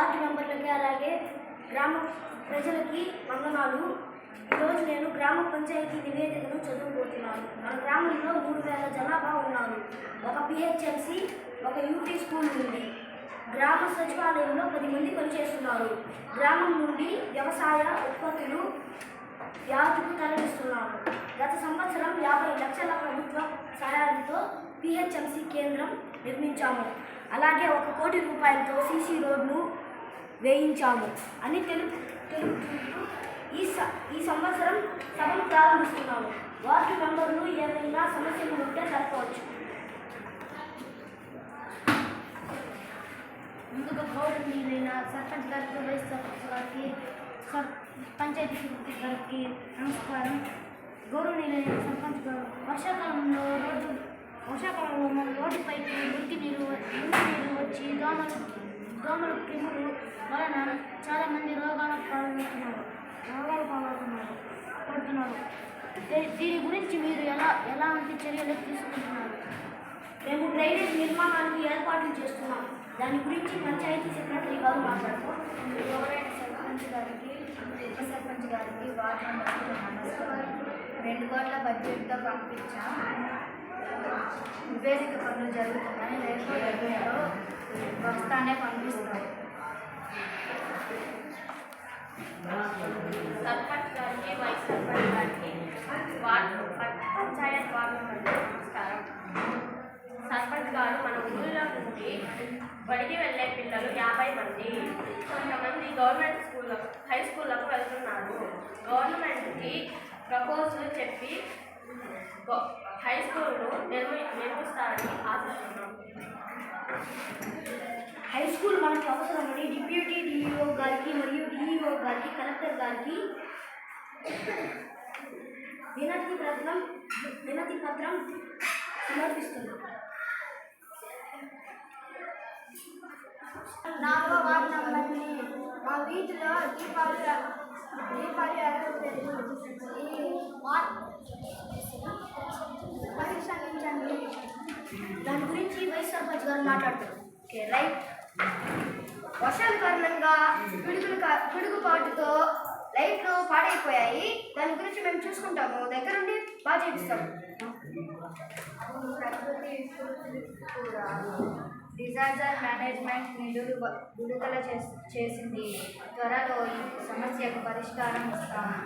Ward మెంబర్లకి అలాగే గ్రామ ప్రజలకి వందనాలు. ఈరోజు నేను గ్రామ పంచాయతీ నివేదికను చదువుకుంటున్నాను. మన గ్రామంలో 3000 జనాభా ఉన్నారు. ఒక పిహెచ్ఎంసి, ఒక యూపీ స్కూల్ ఉంది. గ్రామ సచివాలయంలో 10 మంది పనిచేస్తున్నారు. గ్రామం నుండి వ్యవసాయ ఉత్పత్తులు వ్యాధికి తరలిస్తున్నారు. గత సంవత్సరం 50 లక్షల ప్రభుత్వ సహాయంతో పిహెచ్ఎంసి కేంద్రం నిర్మించాము. అలాగే 1 కోటి రూపాయలతో సీసీ రోడ్ను వేయించాము అని తెలుపుతూ ఈ సంవత్సరం సభను ప్రారంభిస్తున్నాము. వార్డు మెంబర్లు ఏమైనా సమస్యలు ఉంటే తెలపవచ్చు. ముందుగా గౌరవనీయులైన సర్పంచ్ గారికి, వైస్ సర్పంచ్ గారికి, పంచాయతీ సెక్రటరీ గారికి నమస్కారం. గౌరవనీయులైన సర్పంచ్ గారు, వర్షాకాలంలో రోడ్డుపైకి మురికి నీరు వచ్చి దోమలు క్రిములు వలన చాలామంది రోగాలకు పడుతున్నారు. దీని గురించి మీరు ఎలాంటి చర్యలు తీసుకుంటున్నారు? మేము డ్రైనేజ్ నిర్మాణానికి ఏర్పాట్లు చేస్తున్నాం. దాని గురించి పంచాయతీ సెక్రటరీ గారు మాట్లాడతాం. గౌరవైన సర్పంచ్ గారికి, ఉప సర్పంచ్ గారికి, వార్డు మెంబర్కి నమస్కారం. 2 కోట్ల బడ్జెట్తో పంపించాం. నివేదిక పనులు జరుగుతున్నాయి. రేపు ఎల్లుండిలో వస్తానే పంపిస్తాం. సర్పంచ్ గారికి, వైస్ సర్పంచ్ గారికి, పంచాయత్ వార్డు మెంబర్కి నమస్కారం. సర్పంచ్ గారు, మన ఊళ్ళో నుండి బడికి వెళ్ళే పిల్లలు 50 మంది. కొంతమంది గవర్నమెంట్ స్కూళ్ళకు, హై స్కూళ్ళకు వెళ్తున్నారు. గవర్నమెంట్కి ప్రపోజల్ చెప్పి హై స్కూల్ను నిర్మిస్తారని ఆశిస్తున్నాం. హై స్కూల్ మనకు అవసరమని డిప్యూటీ డిఈఓ గారికి మరియు డిఈఓ గారికి, కలెక్టర్ గారికి వినతి పత్రం సమర్పిస్తున్నాం. 4వ వార్డు నంబర్ని మా వీధిలో దీపావళి పరిశ్రమించండి. దాని గురించి వైస్ సర్పంచ్ గారు మాట్లాడతారు. Okay, right. వర్షాల కారణంగా పిడుగుపాటుతో లైట్లు పాడైపోయాయి. దాని గురించి మేము చూసుకుంటాము, దగ్గరుండి బాగా చేపిస్తాము. ప్రకృతి కూడా డిజాస్టర్ మేనేజ్మెంట్ నిధులు విడుదల చేసింది. త్వరలో ఈ సమస్యకు పరిష్కారం ఇస్తాము.